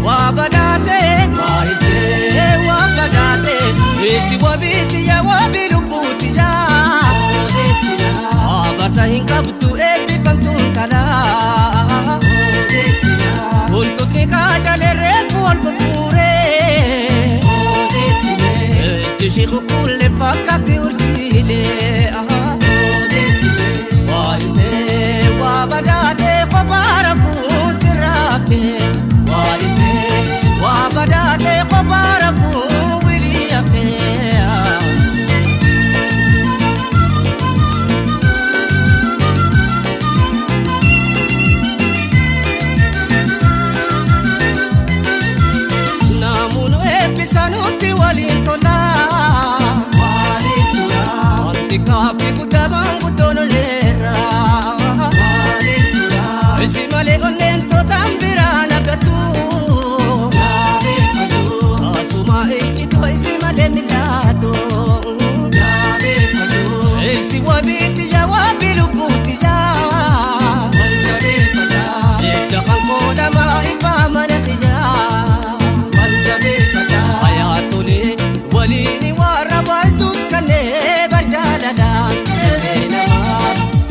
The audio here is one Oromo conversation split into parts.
وابداتي وابداتي إيسي وبيتي يا وبلبوتي يا أبصهين كبتو إبي فمتون تلا كنت تريكا جالريك والبكوري تشيخ كل فكاتي ورجيلي وابداتي قباركو تراكي وابداتي قباركو وليكي نامونو إبسانوتي ولينتولا أنتي كافي قدامان قدونو ليرا Simale onento tambirana gatu asuma ikito simale milado esi wabiti jawabi lubuti ya itakan koda ma ifamana tiya hayatuli walini warabaltus kane barjalada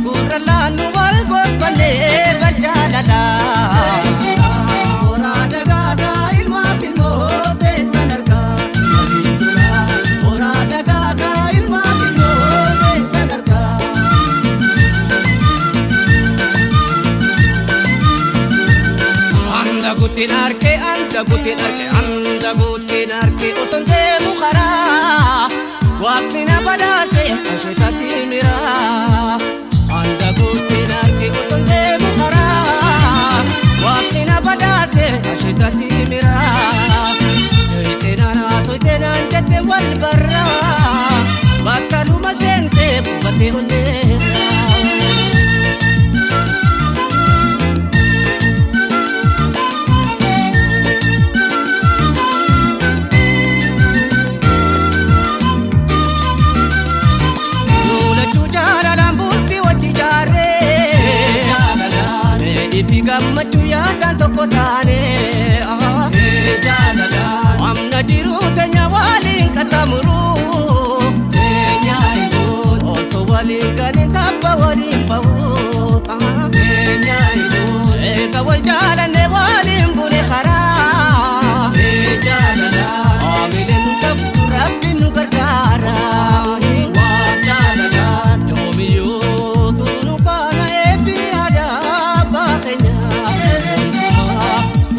kuralanu walgot bane jalala ora dagaga ilma filmote sanarga ora dagaga ilma filmote sanarga anda gutinarke osonde mukhara waqtina balase ashetati mira anda gutinarke osonde وقتنا بداسي عشتاتي مرا سويتنا انجت والبرا بطلوا مسنتي بطي هنيرا نولجو جارا لامبوتي وتجاري Gammachuu yaadaan tokko taane amna jiru teenya waliin qaxxaamuru osoo waliin galin tabba waliin bahu eega wal jaalanne waliin bune karaa amileen nu qabdu rabbi nu gargaara yoomiyyuu tunu faana eebbi aadaa baatenya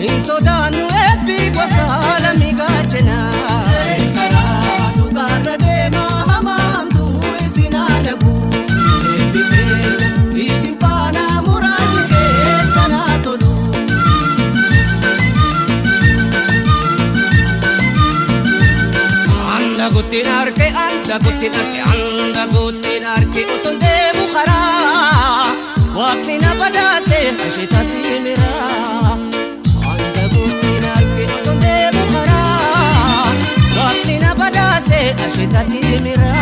Intodanu ebi wasala migachena karatu karade mahamamtu isinalagu ebi isimpana murade sanatolu anda gutinarke usonde bukhara waqtina badase ashitati mira عشتاتي مرا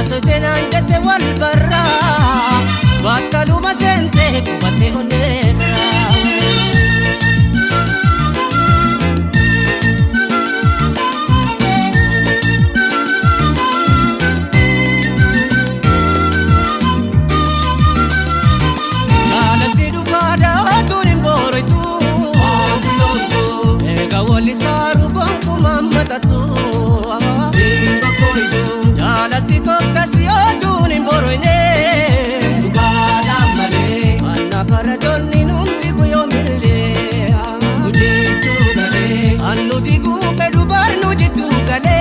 سيتنا انجت والبرا بطلوا مسنتك وبطي هنيرا جالتي دفادا ودورين بوريتو ايقا والي صاروا بانكم امتاتو Jalati tokkasi oduun boroine Dugala male Anna paradonni numti kuyo mille Nujitu gale Annu digu pedu barnu jitu gale